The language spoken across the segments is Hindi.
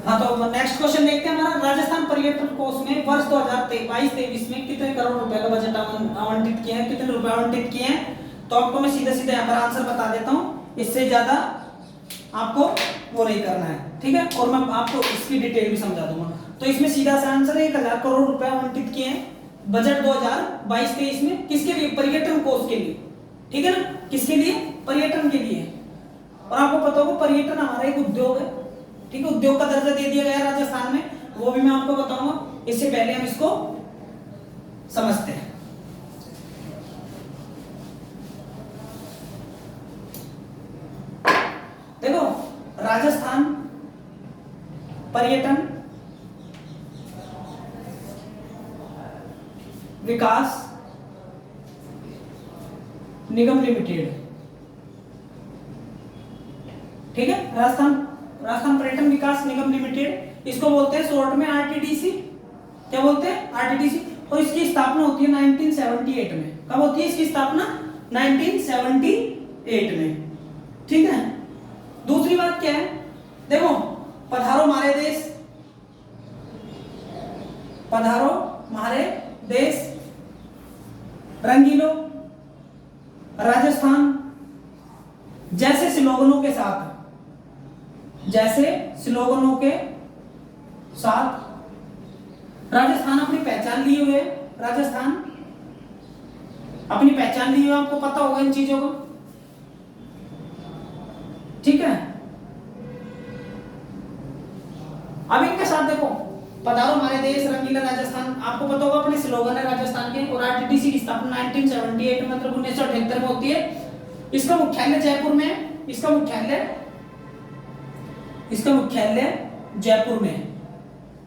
हाँ तो नेक्स्ट क्वेश्चन देखते हैं हमारा, राजस्थान पर्यटन कोष में वर्ष 2022-23 में कितने करोड़ रुपए का बजट आवंटित किया है, कितने रुपए आवंटित किए हैं। तो आपको मैं सीधा सीधा यहाँ पर आंसर बता देता हूँ, इससे ज्यादा आपको वो नहीं करना है, ठीक है। और मैं आपको इसकी डिटेल भी समझा दूंगा। तो इसमें सीधा सा आंसर है 1000 करोड़ रुपए आवंटित किए हैं बजट 2022-23 में, किसके लिए, पर्यटन कोष के लिए, ठीक है ना, किसके लिए, पर्यटन के लिए। और आपको पता होगा पर्यटन हमारा एक उद्योग है, ठीक है, उद्योग का दर्जा दे दिया गया है राजस्थान में, वो भी मैं आपको बताऊंगा। इससे पहले हम इसको समझते हैं। देखो राजस्थान पर्यटन विकास निगम लिमिटेड, ठीक है, राजस्थान पर्यटन विकास निगम लिमिटेड, इसको बोलते हैं शॉर्ट में आरटीडीसी। क्या बोलते हैं, आरटीडीसी। और इसकी स्थापना होती है 1978 में। कब होती है इसकी स्थापना, 1978 में, ठीक है। दूसरी बात क्या है, देखो पधारो हमारे देश, पधारो हमारे देश, रंगीलो राजस्थान जैसे स्लोगनों के साथ, जैसे स्लोगनों के साथ राजस्थान अपनी पहचान लिए हुए, राजस्थान अपनी पहचान लिए हुए, आपको पता होगा इन चीजों को, ठीक है। अब इनके साथ देखो, पधारो हमारे देश, रंगीला राजस्थान, आपको पता होगा अपने स्लोगन है राजस्थान के। और आरटीडीसी की स्थापना 1978 मतलब 1978 में होती है। इसका मुख्यालय जयपुर में है, इसका मुख्यालय जयपुर में है,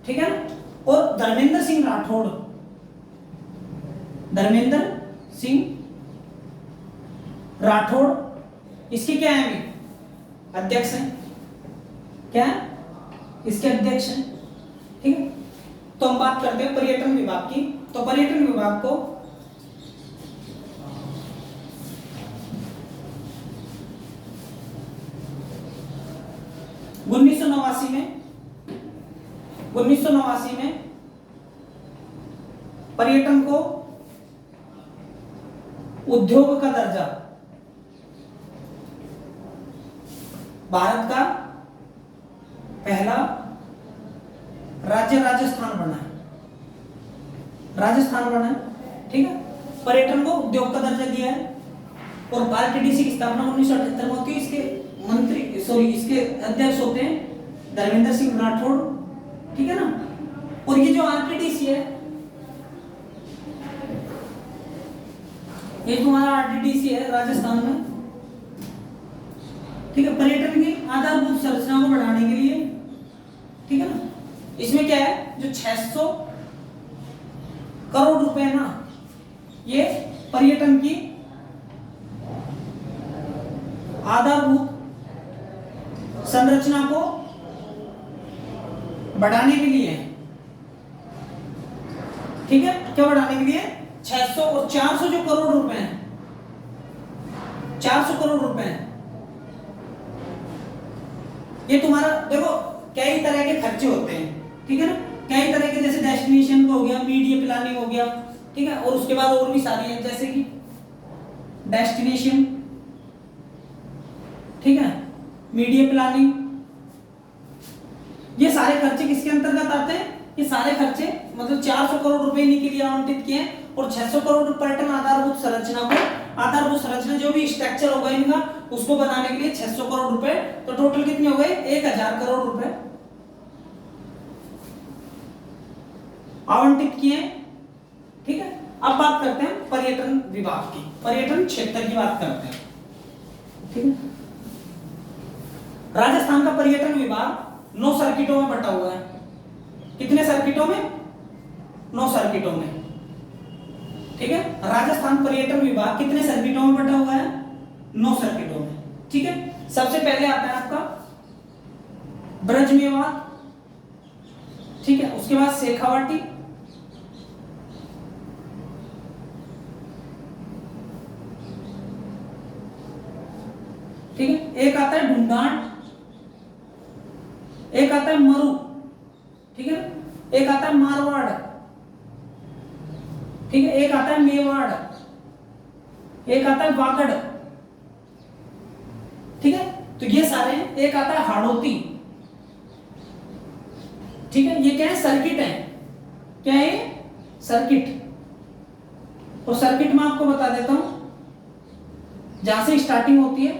ठीक है ना। और धर्मेंद्र सिंह राठौड़ इसके क्या है, अध्यक्ष हैं, क्या है, इसके अध्यक्ष हैं, ठीक है। तो हम बात करते हैं पर्यटन विभाग की। तो पर्यटन विभाग को उन्नीस सौ नवासी में पर्यटन को उद्योग का दर्जा भारत का पहला राज्य राजस्थान बना है, ठीक है। पर्यटन को उद्योग का दर्जा दिया है। और आरटीडीसी की स्थापना 1978 में होती है। इसके अध्यक्ष होते हैं धर्मेंद्र सिंह राठौड़, ठीक है ना। और ये जो आरटीडीसी है, ये तुम्हारा आरटीडीसी है राजस्थान में, ठीक है, पर्यटन की आधारभूत संरचना को बढ़ाने के लिए, ठीक है ना। इसमें क्या है, जो 600 करोड़ रुपए ना, ये पर्यटन की आधारभूत संरचना को बढ़ाने के लिए, ठीक है, क्या बढ़ाने के लिए, 600 और 400 जो करोड़ रुपए हैं, 400 करोड़ रुपए हैं, ये तुम्हारा देखो कई तरह के खर्चे होते हैं, ठीक है ना, कई तरह के, जैसे डेस्टिनेशन हो गया, मीडिया प्लानिंग हो गया, ठीक है। और उसके बाद और भी सारी है, जैसे कि डेस्टिनेशन, ठीक है, मीडिया प्लानिंग, ये सारे खर्चे किसके अंतर्गत आते हैं, ये सारे खर्चे मतलब 400 करोड़ रुपए इन्हीं के लिए आवंटित किए हैं। और 600 करोड़ पर्यटन आधारभूत संरचना जो भी स्ट्रक्चर होगा इनका, उसको बनाने के लिए 600 करोड़ रुपए, तो टोटल कितने हो गए, 1000 करोड़ रुपए आवंटित किए, ठीक है। अब बात करते हैं पर्यटन विभाग की, पर्यटन क्षेत्र की बात करते हैं, ठीक है। राजस्थान का पर्यटन विभाग 9 सर्किटों में बटा हुआ है। कितने सर्किटों में, 9 सर्किटों में, ठीक है। राजस्थान पर्यटन विभाग कितने सर्किटों में बटा हुआ है, 9 सर्किटों में, ठीक है। सबसे पहले आता है आपका ब्रज मेवात, ठीक है, उसके बाद शेखावाटी, ठीक है, एक आता है ढूंढाट, एक आता है मरु, ठीक है, एक आता है मारवाड़, ठीक है, एक आता है मेवाड़, एक आता है वागड़, ठीक है, तो ये सारे हैं। एक आता है हाड़ौती, ठीक है, ये क्या है, सर्किट है, क्या है, सर्किट। और सर्किट में आपको बता देता हूं, जहां से स्टार्टिंग होती है,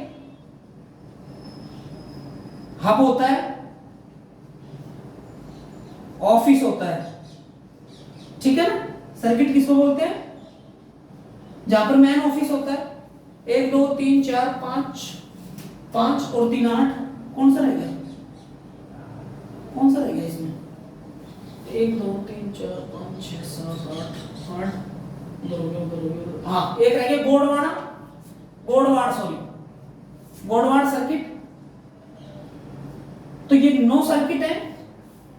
हब होता है, ऑफिस होता है, ठीक है ना। सर्किट किसको बोलते हैं, जहां पर मेन ऑफिस होता है। 1 2 3 4 5, 5 और 3 8, कौन सा रहेगा, कौन सा रहेगा इसमें, 1 2 3 4 5 6 7 8 8, हाँ, एक रहेगा गोडवाड़ा, गोडवाड़ सॉरी, गोडवाड़ सर्किट। तो ये 9 सर्किट है।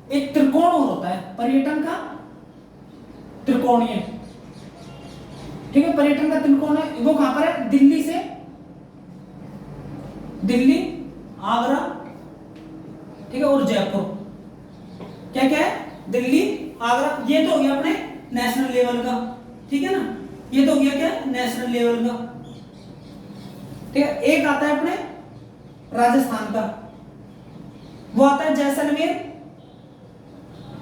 एक त्रिकोण और होता है पर्यटन का, त्रिकोणीय, ठीक है, पर्यटन का त्रिकोण है, वो कहां पर है, दिल्ली से, दिल्ली, आगरा, ठीक है, और जयपुर। क्या क्या है, दिल्ली, आगरा, ये तो हो गया अपने नेशनल लेवल का, ठीक है ना, ये तो हो गया क्या, नेशनल लेवल का, ठीक है। एक आता है अपने राजस्थान का, वो आता है जैसलमेर,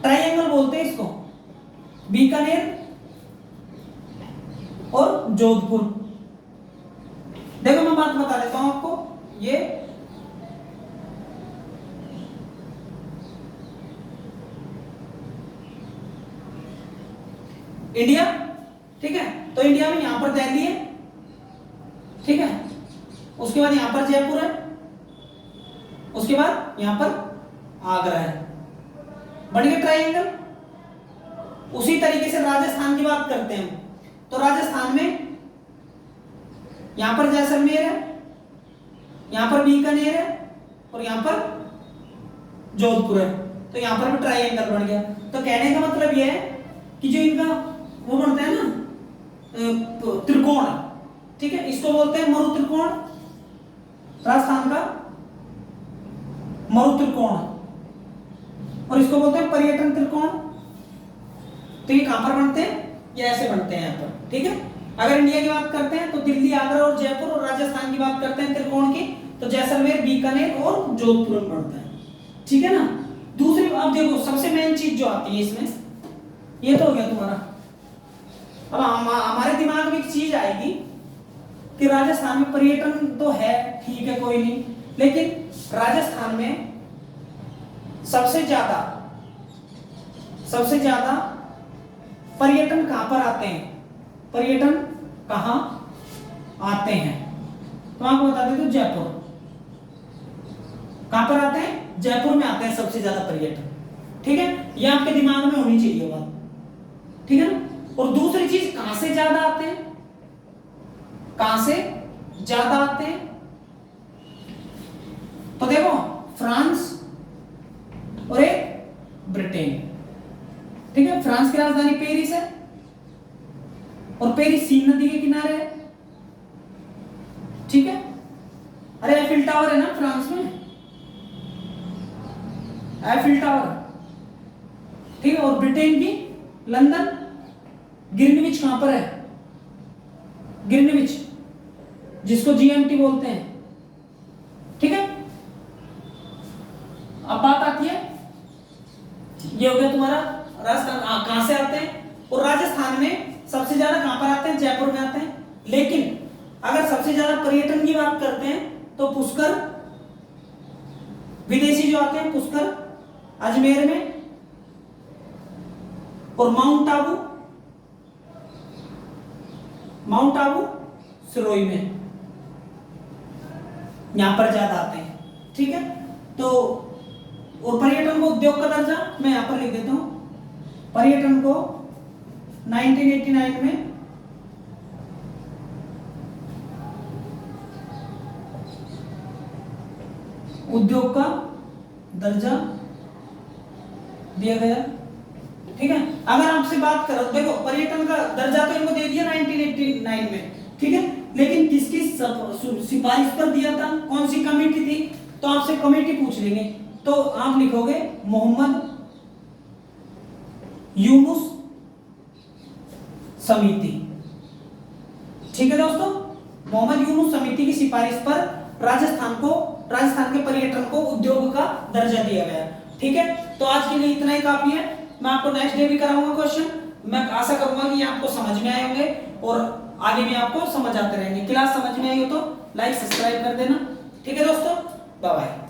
ट्रायंगल बोलते हैं इसको, बीकानेर और जोधपुर। देखो मैं बात बता देता हूं आपको, ये इंडिया, ठीक है, तो इंडिया में यहां पर दिल्ली है, ठीक है, उसके बाद यहां पर जयपुर है, उसके बाद यहां पर आगरा है, बन गया ट्रायंगल। उसी तरीके से राजस्थान की बात करते हैं, तो राजस्थान में यहां पर जैसलमेर है, यहां पर बीकानेर है और यहां पर जोधपुर है, तो यहां पर भी ट्रायंगल बन गया। तो कहने का मतलब यह है कि जो इनका वो बनता है ना त्रिकोण, ठीक है, इसको बोलते हैं मरु त्रिकोण, राजस्थान का मरु त्रिकोण, और इसको बोलते हैं पर्यटन त्रिकोण। तो ये कहां पर बनते हैं, ये ऐसे बनते हैं यहां पर, ठीक है। अगर इंडिया की बात करते हैं तो दिल्ली, आगरा और जयपुर, और राजस्थान की बात करते हैं त्रिकोण की, तो जैसलमेर, बीकानेर और जोधपुर में बनता है, ठीक है ना। दूसरी अब देखो, सबसे मेन चीज जो आती है इसमें, ये तो हो गया तुम्हारा। अब हमारे दिमाग में एक चीज आएगी कि राजस्थान में पर्यटन तो है, ठीक है, कोई नहीं, लेकिन राजस्थान में सबसे ज्यादा पर्यटन कहां पर आते हैं, पर्यटन कहां आते हैं, तो आपको बता दें तो जयपुर। कहां पर आते हैं, जयपुर में आते हैं सबसे ज्यादा पर्यटन, ठीक है, ये आपके दिमाग में होनी चाहिए बात, ठीक है ना। और दूसरी चीज, कहां से ज्यादा आते हैं, कहां से ज्यादा आते हैं, तो देखो फ्रांस और एक ब्रिटेन, ठीक है। फ्रांस की राजधानी पेरिस है, और पेरिस सीन नदी के किनारे है, ठीक है। अरे एफिल टावर है ना फ्रांस में, एफिल टावर, ठीक है। और ब्रिटेन की लंदन, ग्रीनविच कहां पर है, ग्रीनविच, जिसको जीएमटी बोलते हैं, ठीक है। अब बात आती है, ये हो गया तुम्हारा राजस्थान, कहां से आते हैं, और राजस्थान में सबसे ज्यादा कहां पर आते हैं, जयपुर में आते हैं। लेकिन अगर सबसे ज्यादा पर्यटन की बात करते हैं तो पुष्कर, विदेशी जो आते हैं, पुष्कर अजमेर में, और माउंट आबू सिरोही में, यहां पर ज्यादा आते हैं, ठीक है। तो और पर्यटन को उद्योग का दर्जा मैं यहां पर लिख देता हूं, पर्यटन को 1989 में उद्योग का दर्जा दिया गया, ठीक है। अगर आपसे बात करो, देखो पर्यटन का दर्जा तो इनको दे दिया 1989 में, ठीक है, लेकिन किसकी सिफारिश पर दिया था, कौन सी कमेटी थी, तो आपसे कमेटी पूछ लेंगे तो आप लिखोगे मोहम्मद यूनुस समिति। ठीक है दोस्तों, मोहम्मद यूनुस समिति की सिफारिश पर राजस्थान के पर्यटन को उद्योग का दर्जा दिया गया। ठीक है, तो आज के लिए इतना ही काफी है। मैं आपको नेक्स्ट डे भी कराऊंगा क्वेश्चन। मैं आशा करूंगा कि ये आपको समझ में आए होंगे और आगे भी आपको समझ आते रहेंगे। क्लास समझ में आई हो तो लाइक सब्सक्राइब कर देना। ठीक है दोस्तों, बाय बाय।